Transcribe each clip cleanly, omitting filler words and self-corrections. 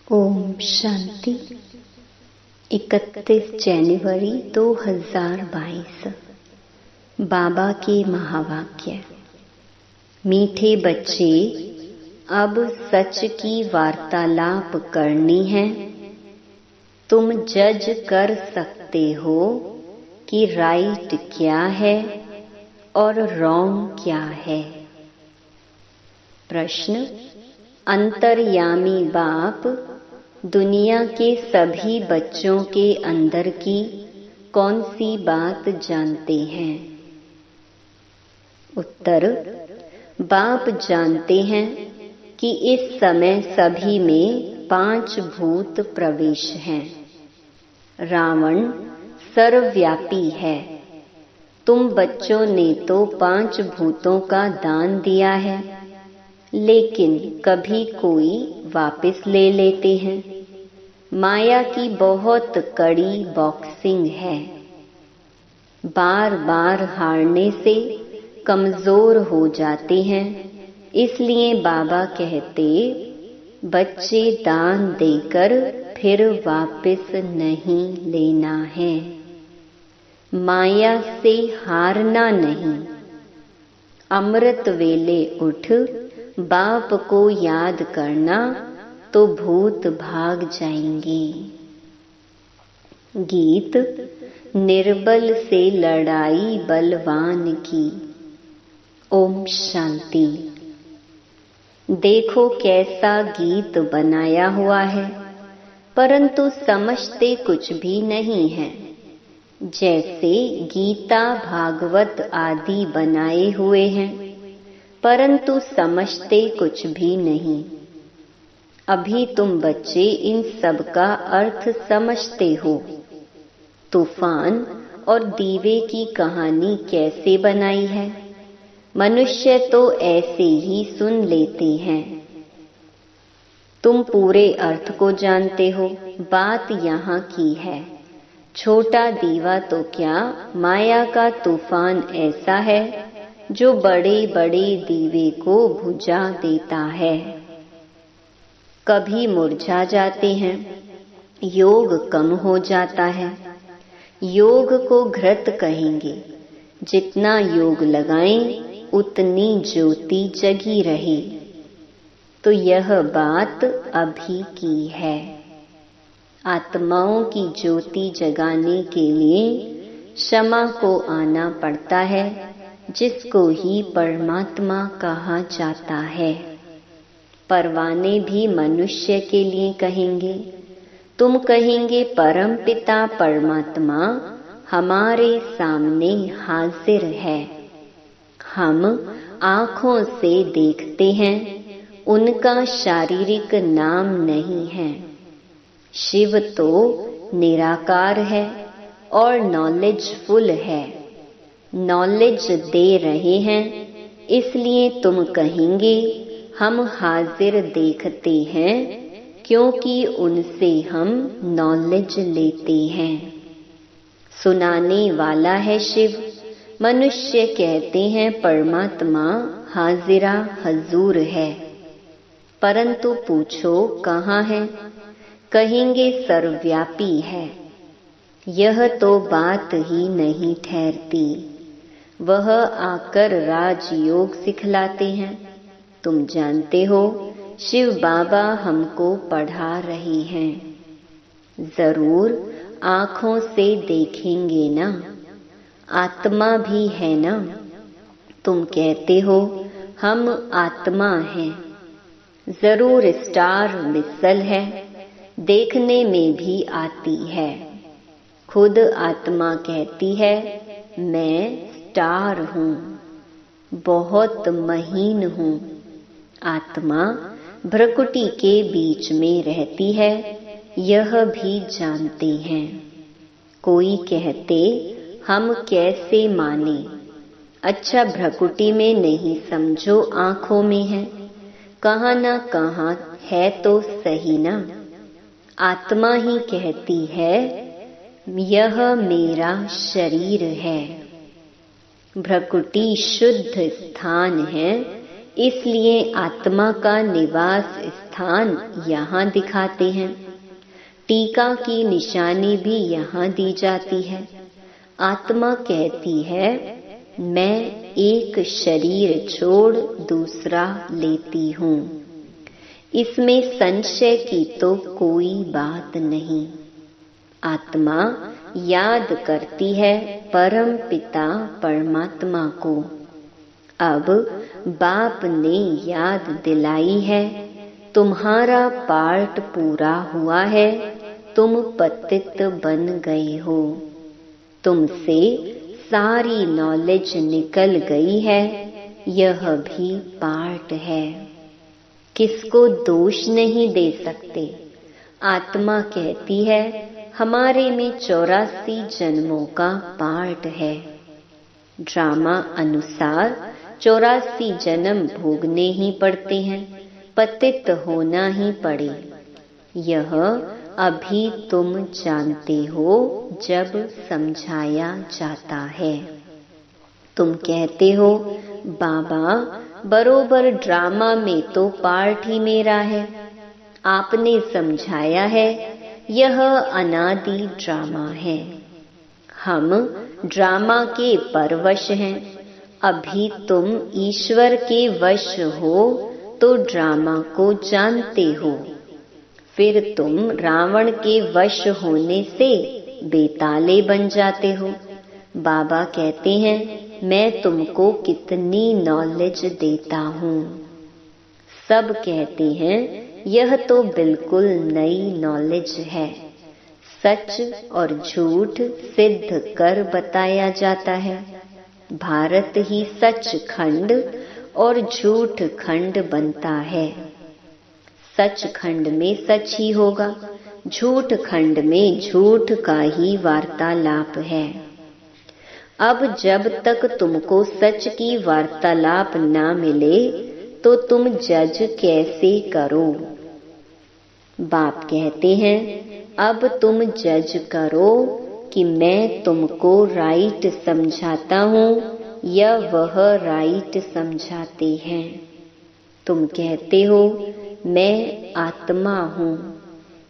ओम शांति। 31 जनवरी 2022। बाबा के महावाक्य। मीठे बच्चे, अब सच की वार्तालाप करनी है। तुम जज कर सकते हो कि राइट क्या है और रॉन्ग क्या है। प्रश्न। अंतर्यामी बाप दुनिया के सभी बच्चों के अंदर की कौन सी बात जानते हैं? उत्तर। बाप जानते हैं कि इस समय सभी में 5 भूत प्रवेश हैं। रावण सर्वव्यापी है। तुम बच्चों ने तो 5 भूतों का दान दिया है, लेकिन कभी कोई वापस ले लेते हैं। माया की बहुत कड़ी बॉक्सिंग है। बार बार हारने से कमजोर हो जाते हैं। इसलिए बाबा कहते, बच्चे दान देकर फिर वापस नहीं लेना है। माया से हारना नहीं। अमृत वेले उठ बाप को याद करना तो भूत भाग जाएंगे। गीत। निर्बल से लड़ाई बलवान की। ओम शांति। देखो कैसा गीत बनाया हुआ है, परंतु समझते कुछ भी नहीं है। जैसे गीता भागवत आदि बनाए हुए हैं, परंतु समझते कुछ भी नहीं। अभी तुम बच्चे इन सब का अर्थ समझते हो। तूफान और दीवे की कहानी कैसे बनाई है? मनुष्य तो ऐसे ही सुन लेते हैं। तुम पूरे अर्थ को जानते हो। बात यहाँ की है। छोटा दीवा तो क्या, माया का तूफान ऐसा है जो बड़े बड़े दीवे को बुझा देता है। कभी मुरझा जाते हैं, योग कम हो जाता है। योग को घृत कहेंगे। जितना योग लगाएं उतनी ज्योति जगी रहे। तो यह बात अभी की है। आत्माओं की ज्योति जगाने के लिए क्षमा को आना पड़ता है, जिसको ही परमात्मा कहा जाता है। परवाने भी मनुष्य के लिए कहेंगे। तुम कहेंगे परम पिता परमात्मा हमारे सामने हाजिर है। हम आँखों से देखते हैं, उनका शारीरिक नाम नहीं है। शिव तो निराकार है और नॉलेजफुल है। नॉलेज दे रहे हैं, इसलिए तुम कहेंगे हम हाजिर देखते हैं, क्योंकि उनसे हम नॉलेज लेते हैं। सुनाने वाला है शिव। मनुष्य कहते हैं परमात्मा हाजिरा हजूर है, परंतु पूछो कहाँ है? कहेंगे सर्वव्यापी है। यह तो बात ही नहीं ठहरती। वह आकर राजयोग सिखलाते हैं। तुम जानते हो शिव बाबा हमको पढ़ा रहे हैं। जरूर आँखों से देखेंगे ना। आत्मा भी है ना। तुम कहते हो हम आत्मा हैं। जरूर स्टार मिसल है, देखने में भी आती है। खुद आत्मा कहती है मैं स्टार हूँ, बहुत महीन हूँ। आत्मा भ्रकुटी के बीच में रहती है, यह भी जानते हैं। कोई कहते हम कैसे माने? अच्छा भ्रकुटी में नहीं समझो, आँखों में है। कहाँ ना कहाँ है तो सही ना। आत्मा ही कहती है यह मेरा शरीर है। भ्रकुटी शुद्ध स्थान है, इसलिए आत्मा का निवास स्थान यहाँ दिखाते हैं। टीका की निशानी भी यहाँ दी जाती है। आत्मा कहती है, मैं एक शरीर छोड़ दूसरा लेती हूँ। इसमें संशय की तो कोई बात नहीं। आत्मा याद करती है परम पिता परमात्मा को। अब बाप ने याद दिलाई है, तुम्हारा पार्ट पूरा हुआ है, तुम पतित बन गए हो। तुमसे सारी नॉलेज निकल गई है, यह भी पार्ट है। किसको दोष नहीं दे सकते। आत्मा कहती है, हमारे में 84 जन्मों का पार्ट है। ड्रामा अनुसार 84 जन्म भोगने ही पड़ते हैं, पतित होना ही पड़े। यह अभी तुम जानते हो जब समझाया जाता है। तुम कहते हो, बाबा बरोबर ड्रामा में तो पार्ट ही मेरा है। आपने समझाया है यह अनादि ड्रामा है। हम ड्रामा के परवश हैं। अभी तुम ईश्वर के वश हो तो ड्रामा को जानते हो। फिर तुम रावण के वश होने से बेताले बन जाते हो। बाबा कहते हैं, मैं तुमको कितनी नॉलेज देता हूँ। सब कहते हैं यह तो बिल्कुल नई नॉलेज है। सच और झूठ सिद्ध कर बताया जाता है। भारत ही सच खंड और झूठ खंड बनता है। सच खंड में सच ही होगा, झूठ खंड में झूठ का ही वार्तालाप है। अब जब तक तुमको सच की वार्तालाप ना मिले तो तुम जज कैसे करो। बाप कहते हैं, अब तुम जज करो कि मैं तुमको राइट समझाता हूँ या वह राइट समझाते हैं। तुम कहते हो, मैं आत्मा हूँ,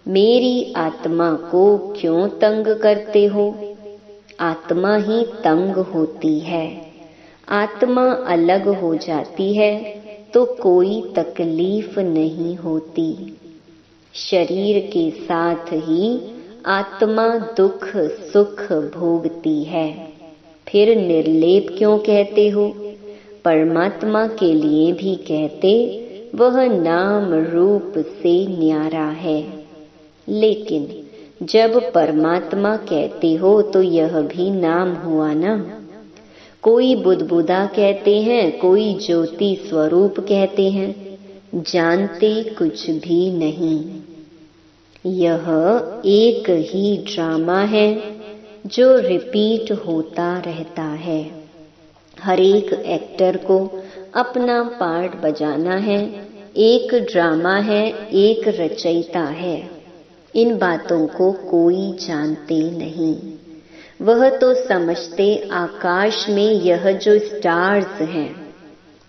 मेरी आत्मा को क्यों तंग करते हो। आत्मा ही तंग होती है। आत्मा अलग हो जाती है तो कोई तकलीफ नहीं होती। शरीर के साथ ही आत्मा दुख सुख भोगती है। फिर निर्लेप क्यों कहते हो। परमात्मा के लिए भी कहते, वह नाम रूप से न्यारा है। लेकिन जब परमात्मा कहते हो तो यह भी नाम हुआ ना। कोई बुदबुदा कहते हैं, कोई ज्योति स्वरूप कहते हैं, जानते कुछ भी नहीं। यह एक ही ड्रामा है जो रिपीट होता रहता है। हर एक एक्टर को अपना पार्ट बजाना है। एक ड्रामा है, एक रचयिता है। इन बातों को कोई जानते नहीं। वह तो समझते आकाश में यह जो स्टार्स हैं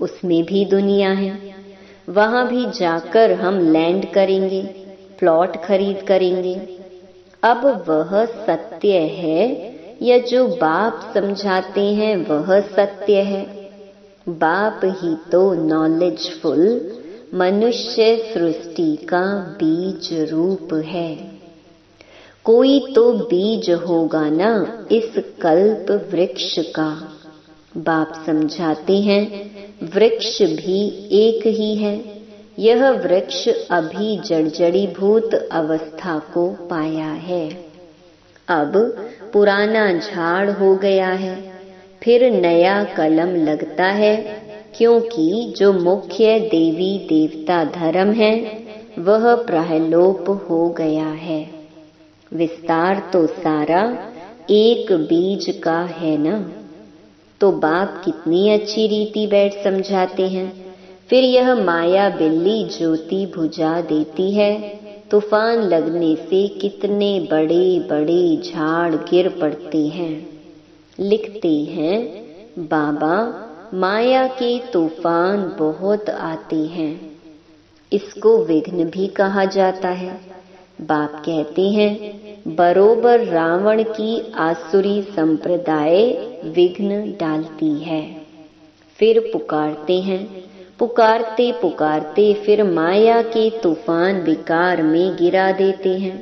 उसमें भी दुनिया है। वहां भी जाकर हम लैंड करेंगे, प्लॉट खरीद करेंगे। अब वह सत्य है या जो बाप समझाते हैं वह सत्य है। बाप ही तो नॉलेजफुल मनुष्य सृष्टि का बीज रूप है। कोई तो बीज होगा ना इस कल्प वृक्ष का। बाप समझाते हैं वृक्ष भी एक ही है। यह वृक्ष अभी जड़जड़ीभूत अवस्था को पाया है। अब पुराना झाड़ हो गया है, फिर नया कलम लगता है, क्योंकि जो मुख्य देवी देवता धर्म है वह प्रहलोप हो गया है। विस्तार तो सारा एक बीज का है ना। तो बाप कितनी अच्छी रीति बैठ समझाते हैं। फिर यह माया बिल्ली ज्योति बुझा देती है। तूफान लगने से कितने बड़े बड़े झाड़ गिर पड़ते हैं। लिखते हैं, बाबा माया के तूफान बहुत आते हैं। इसको विघ्न भी कहा जाता है। बाप कहते हैं बरोबर रावण की आसुरी संप्रदाय विघ्न डालती है। फिर पुकारते हैं, पुकारते पुकारते फिर माया के तूफान विकार में गिरा देते हैं।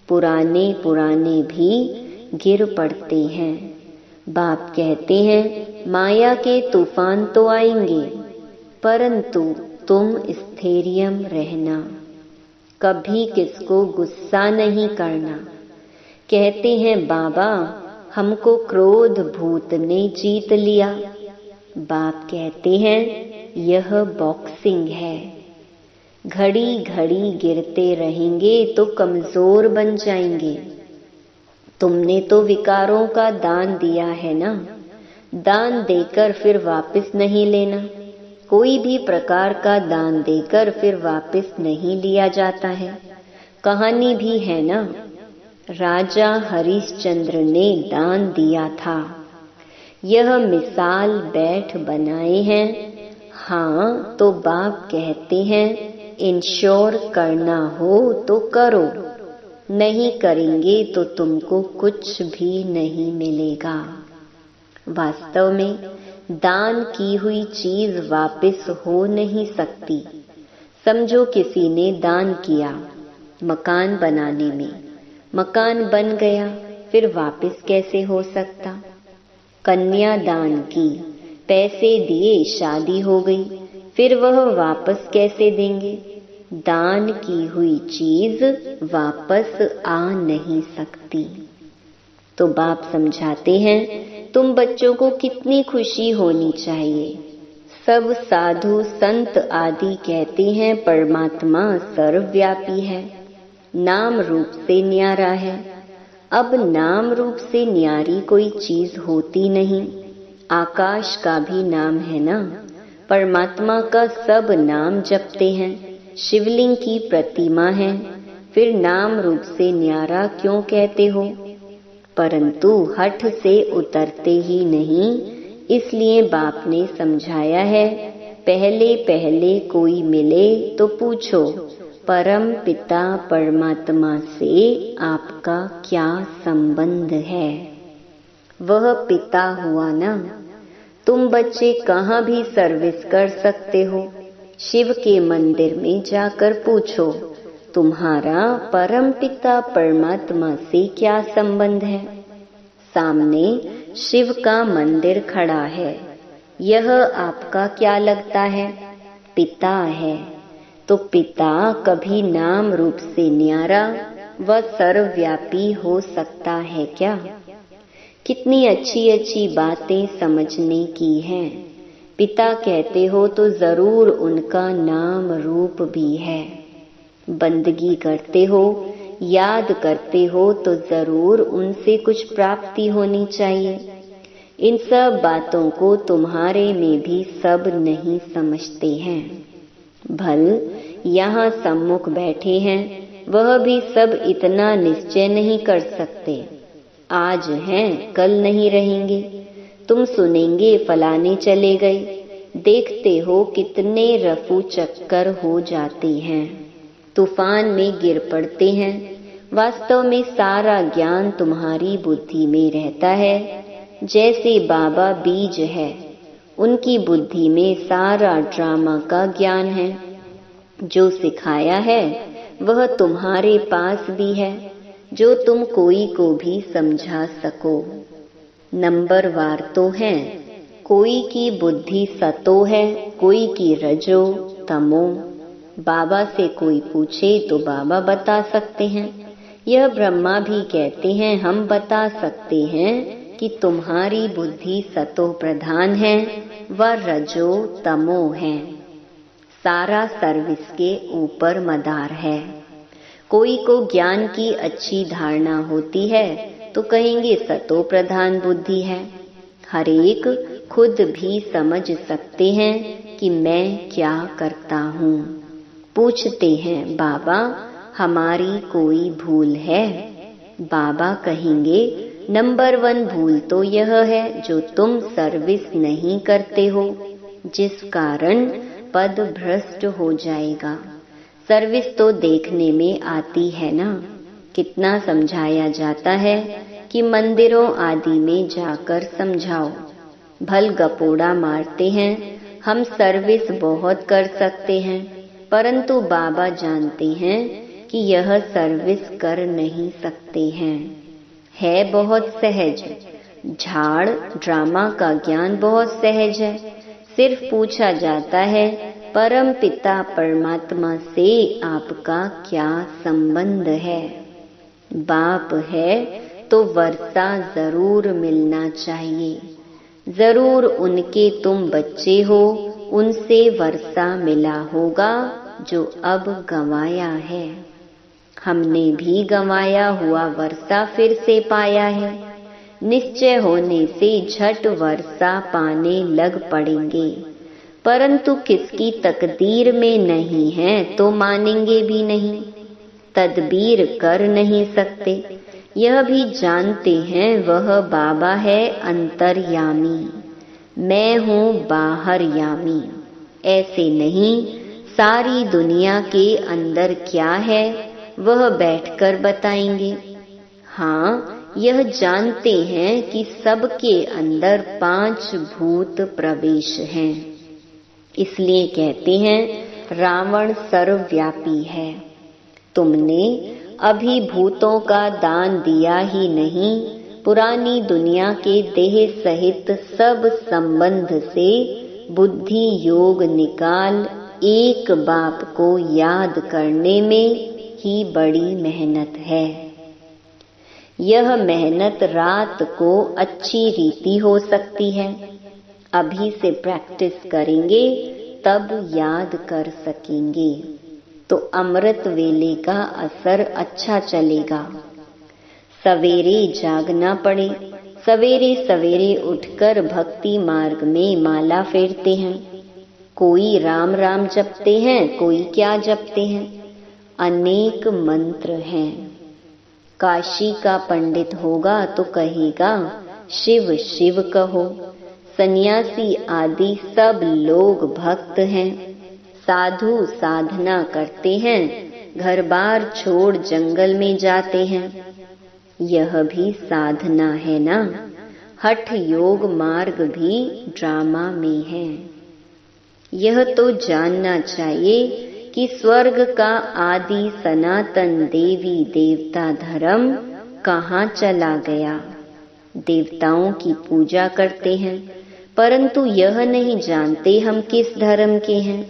पुराने पुराने भी गिर पड़ते हैं। बाप कहते हैं माया के तूफान तो आएंगे, परंतु तुम स्थैर्यम रहना, कभी किसको गुस्सा नहीं करना। कहते हैं बाबा हमको क्रोध भूत ने जीत लिया। बाप कहते हैं यह बॉक्सिंग है। घड़ी घड़ी गिरते रहेंगे तो कमजोर बन जाएंगे। तुमने तो विकारों का दान दिया है ना, दान देकर फिर वापस नहीं लेना। कोई भी प्रकार का दान देकर फिर वापस नहीं लिया जाता है। कहानी भी है ना, राजा हरिश्चंद्र ने दान दिया था। यह मिसाल बैठ बनाए हैं। हाँ तो बाप कहते हैं इंश्योर करना हो तो करो, नहीं करेंगे तो तुमको कुछ भी नहीं मिलेगा। वास्तव में दान की हुई चीज वापस हो नहीं सकती। समझो किसी ने दान किया मकान बनाने में, मकान बन गया, फिर वापस कैसे हो सकता। कन्या दान की, पैसे दिए, शादी हो गई, फिर वह वापस कैसे देंगे। दान की हुई चीज वापस आ नहीं सकती। तो बाप समझाते हैं तुम बच्चों को कितनी खुशी होनी चाहिए। सब साधु संत आदि कहते हैं परमात्मा सर्वव्यापी है, नाम रूप से न्यारा है। अब नाम रूप से न्यारी कोई चीज होती नहीं। आकाश का भी नाम है ना, परमात्मा का सब नाम जपते हैं। शिवलिंग की प्रतिमा है, फिर नाम रूप से न्यारा क्यों कहते हो। परंतु हठ से उतरते ही नहीं, इसलिए बाप ने समझाया है पहले पहले कोई मिले तो पूछो परम पिता परमात्मा से आपका क्या संबंध है। वह पिता हुआ ना। तुम बच्चे कहाँ भी सर्विस कर सकते हो। शिव के मंदिर में जाकर पूछो तुम्हारा परम पिता परमात्मा से क्या संबंध है। सामने शिव का मंदिर खड़ा है, यह आपका क्या लगता है। पिता है। तो पिता कभी नाम रूप से न्यारा व सर्वव्यापी हो सकता है क्या। कितनी अच्छी अच्छी बातें समझने की हैं। पिता कहते हो तो जरूर उनका नाम रूप भी है। बंदगी करते हो, याद करते हो तो जरूर उनसे कुछ प्राप्ति होनी चाहिए। इन सब बातों को तुम्हारे में भी सब नहीं समझते हैं। भल यहाँ सम्मुख बैठे हैं, वह भी सब इतना निश्चय नहीं कर सकते। आज हैं कल नहीं रहेंगे। तुम सुनेंगे फलाने चले गए, देखते हो कितने रफू चक्कर हो जाते हैं, तूफान में गिर पड़ते हैं। वास्तव में सारा ज्ञान तुम्हारी बुद्धि में रहता है। जैसे बाबा बीज है, उनकी बुद्धि में सारा ड्रामा का ज्ञान है। जो सिखाया है वह तुम्हारे पास भी है, जो तुम कोई को भी समझा सको। नंबरवार तो हैं, कोई की बुद्धि सतो है, कोई की रजो तमो। बाबा से कोई पूछे तो बाबा बता सकते हैं। यह ब्रह्मा भी कहते हैं हम बता सकते हैं कि तुम्हारी बुद्धि सतो प्रधान है व रजो तमो है। सारा सर्विस के ऊपर मदार है। कोई को ज्ञान की अच्छी धारणा होती है तो कहेंगे सतो प्रधान बुद्धि है। हर एक खुद भी समझ सकते हैं कि मैं क्या करता हूँ। पूछते हैं बाबा हमारी कोई भूल है। बाबा कहेंगे नंबर 1 भूल तो यह है जो तुम सर्विस नहीं करते हो, जिस कारण पद भ्रष्ट हो जाएगा। सर्विस तो देखने में आती है ना, कितना समझाया जाता है कि मंदिरों आदि में जाकर समझाओ। भल गपोड़ा मारते हैं, हम सर्विस बहुत कर सकते हैं, परंतु बाबा जानते हैं कि यह सर्विस कर नहीं सकते हैं। है बहुत सहज, झाड़ ड्रामा का ज्ञान बहुत सहज है। सिर्फ पूछा जाता है, परम पिता परमात्मा से आपका क्या संबंध है? बाप है तो वर्षा जरूर मिलना चाहिए। जरूर उनके तुम बच्चे हो, उनसे वर्षा मिला होगा जो अब गंवाया है। हमने भी गंवाया हुआ वर्षा फिर से पाया है। निश्चय होने से झट वर्षा पाने लग पड़ेंगे, परंतु किसकी तकदीर में नहीं है तो मानेंगे भी नहीं। तदबीर कर नहीं सकते, यह भी जानते हैं वह बाबा है अंतर्यामी, मैं हूँ बाहरयामी। ऐसे नहीं, सारी दुनिया के अंदर क्या है वह बैठकर बताएंगे। हाँ, यह जानते हैं कि सबके अंदर 5 भूत प्रवेश हैं। इसलिए कहते हैं रावण सर्वव्यापी है। तुमने अभी भूतों का दान दिया ही नहीं, पुरानी दुनिया के देह सहित सब संबंध से बुद्धि योग निकाल एक बाप को याद करने में ही बड़ी मेहनत है। यह मेहनत रात को अच्छी रीति हो सकती है। अभी से प्रैक्टिस करेंगे तब याद कर सकेंगे, तो अमृत वेले का असर अच्छा चलेगा। सवेरे जागना पड़े, सवेरे सवेरे उठकर भक्ति मार्ग में माला फेरते हैं। कोई राम राम जपते हैं, कोई क्या जपते हैं, अनेक मंत्र हैं। काशी का पंडित होगा तो कहेगा शिव शिव कहो। सन्यासी आदि सब लोग भक्त हैं। साधु साधना करते हैं, घर बार छोड़ जंगल में जाते हैं। यह भी साधना है ना। हठ योग मार्ग भी ड्रामा में है। यह तो जानना चाहिए कि स्वर्ग का आदि सनातन देवी देवता धर्म कहाँ चला गया। देवताओं की पूजा करते हैं, परंतु यह नहीं जानते हम किस धर्म के हैं।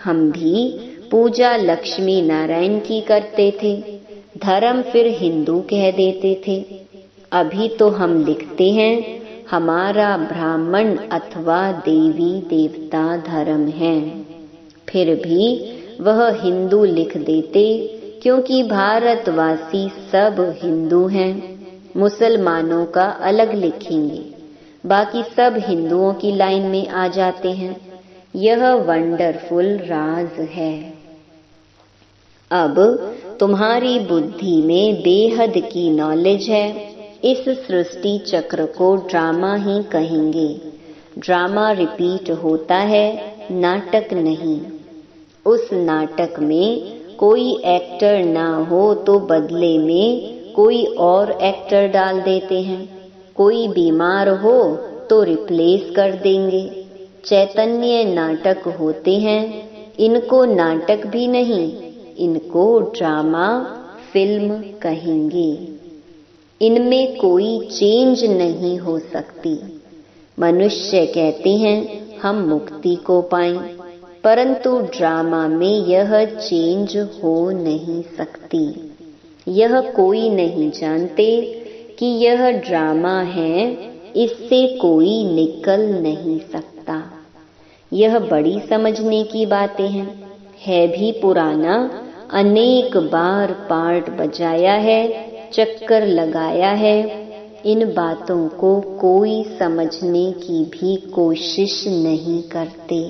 हम भी पूजा लक्ष्मी नारायण की करते थे, धर्म फिर हिंदू कह देते थे। अभी तो हम लिखते हैं हमारा ब्राह्मण अथवा देवी देवता धर्म है, फिर भी वह हिंदू लिख देते, क्योंकि भारतवासी सब हिंदू हैं। मुसलमानों का अलग लिखेंगे, बाकी सब हिंदुओं की लाइन में आ जाते हैं। यह वंडरफुल राज है। अब तुम्हारी बुद्धि में बेहद की नॉलेज है। इस सृष्टि चक्र को ड्रामा ही कहेंगे। ड्रामा रिपीट होता है, नाटक नहीं। उस नाटक में कोई एक्टर ना हो तो बदले में कोई और एक्टर डाल देते हैं। कोई बीमार हो तो रिप्लेस कर देंगे। चैतन्य नाटक होते हैं। इनको नाटक भी नहीं, इनको ड्रामा फिल्म कहेंगे। इनमें कोई चेंज नहीं हो सकती। मनुष्य कहते हैं हम मुक्ति को पाएं, परंतु ड्रामा में यह चेंज हो नहीं सकती। यह कोई नहीं जानते कि यह ड्रामा है, इससे कोई निकल नहीं सकता। यह बड़ी समझने की बातें हैं। है भी पुराना, अनेक बार पार्ट बजाया है, चक्कर लगाया है। इन बातों को कोई समझने की भी कोशिश नहीं करते।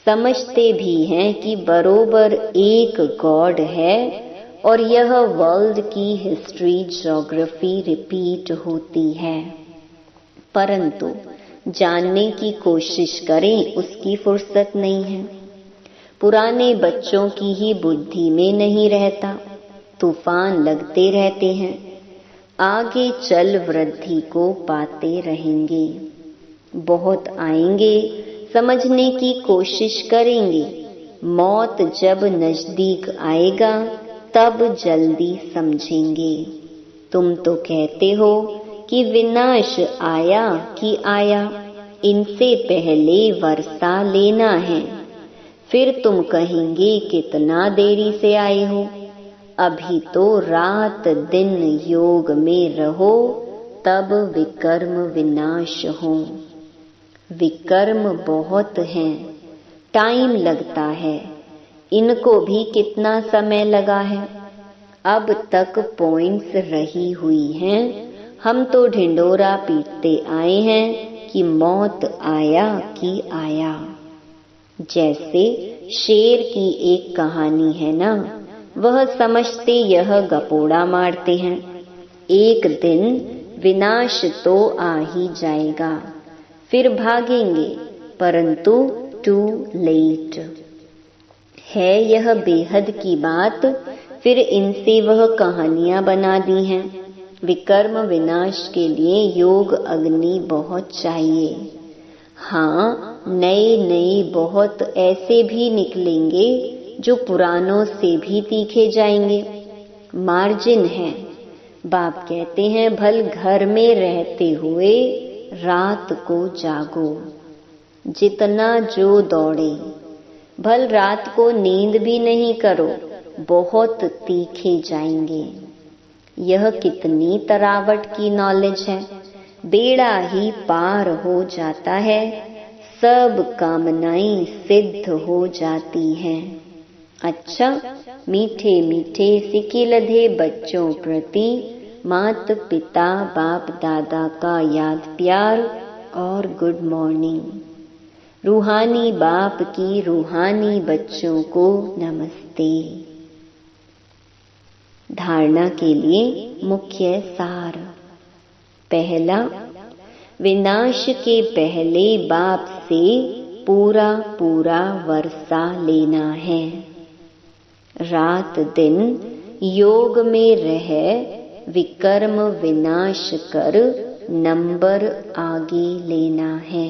समझते भी हैं कि बरोबर एक गॉड है और यह वर्ल्ड की हिस्ट्री ज्योग्राफी रिपीट होती है, परंतु जानने की कोशिश करें उसकी फुर्सत नहीं है। पुराने बच्चों की ही बुद्धि में नहीं रहता, तूफान लगते रहते हैं। आगे चल वृद्धि को पाते रहेंगे। बहुत आएंगे, समझने की कोशिश करेंगे। मौत जब नजदीक आएगा तब जल्दी समझेंगे। तुम तो कहते हो कि विनाश आया कि आया, इनसे पहले वर्षा लेना है। फिर तुम कहेंगे कितना देरी से आए हो। अभी तो रात दिन योग में रहो, तब विकर्म विनाश हो। विकर्म बहुत हैं, टाइम लगता है। इनको भी कितना समय लगा है। अब तक पॉइंट्स रही हुई हैं। हम तो ढिंडोरा पीटते आए हैं कि मौत आया कि आया। जैसे शेर की एक कहानी है ना, वह समझते यह गपोड़ा मारते हैं। एक दिन विनाश तो आ ही जाएगा, फिर भागेंगे, परंतु टू लेट है। यह बेहद की बात। फिर इनसे वह कहानियां बना दी हैं। विकर्म विनाश के लिए योग अग्नि बहुत चाहिए। हाँ, नए नए बहुत ऐसे भी निकलेंगे जो पुरानों से भी तीखे जाएंगे। मार्जिन है। बाप कहते हैं भल घर में रहते हुए रात को जागो। जितना जो दौड़े, भल रात को नींद भी नहीं करो, बहुत तीखे जाएंगे। यह कितनी तरावट की नॉलेज है। बेड़ा ही पार हो जाता है, सब कामनाएं सिद्ध हो जाती हैं। अच्छा, मीठे मीठे सिके लधे बच्चों प्रति मात पिता बाप दादा का याद प्यार और गुड मॉर्निंग। रूहानी बाप की रूहानी बच्चों को नमस्ते। धारणा के लिए मुख्य सार। पहला, विनाश के पहले बाप से पूरा पूरा वर्षा लेना है। रात दिन योग में रह विकर्म विनाश कर नंबर आगे लेना है।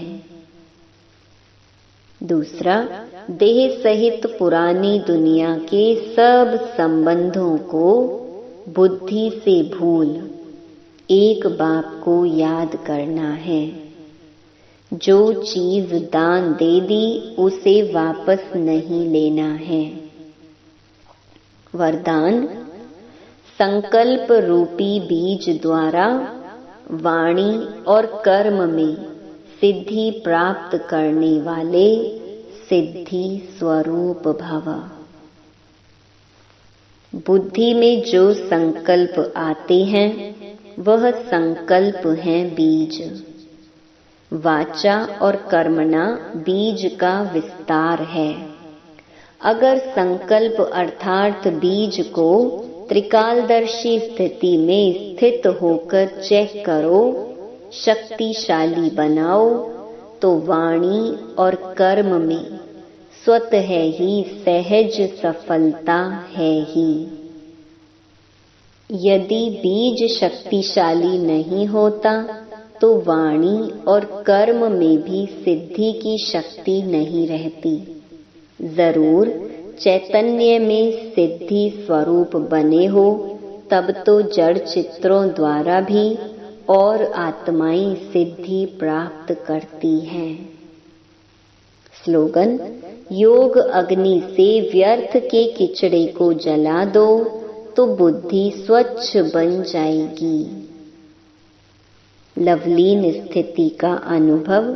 दूसरा, देह सहित पुरानी दुनिया के सब संबंधों को बुद्धि से भूल एक बाप को याद करना है। जो चीज दान दे दी उसे वापस नहीं लेना है। वरदान, संकल्प रूपी बीज द्वारा वाणी और कर्म में सिद्धि प्राप्त करने वाले सिद्धि स्वरूप भव। बुद्धि में जो संकल्प आते हैं वह संकल्प हैं बीज। वाचा और कर्मणा बीज का विस्तार है। अगर संकल्प अर्थात बीज को त्रिकालदर्शी स्थिति में स्थित होकर चेक करो, शक्तिशाली बनाओ, तो वाणी और कर्म में स्वतः ही सहज सफलता है ही। यदि बीज शक्तिशाली नहीं होता तो वाणी और कर्म में भी सिद्धि की शक्ति नहीं रहती। जरूर चैतन्य में सिद्धि स्वरूप बने हो, तब तो जड़ चित्रों द्वारा भी और आत्माएं सिद्धि प्राप्त करती हैं। स्लोगन, योग अग्नि से व्यर्थ के किचड़े को जला दो तो बुद्धि स्वच्छ बन जाएगी। लवलीन स्थिति का अनुभव।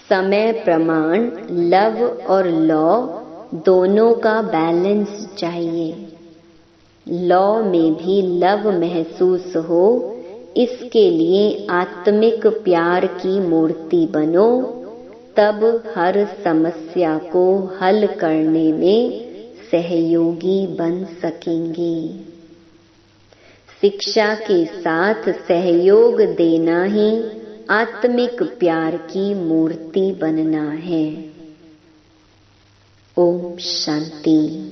समय प्रमाण लव और लॉ दोनों का बैलेंस चाहिए। लॉ में भी लव महसूस हो, इसके लिए आत्मिक प्यार की मूर्ति बनो, तब हर समस्या को हल करने में सहयोगी बन सकेंगे। शिक्षा के साथ सहयोग देना ही आत्मिक प्यार की मूर्ति बनना है। ओम शांति।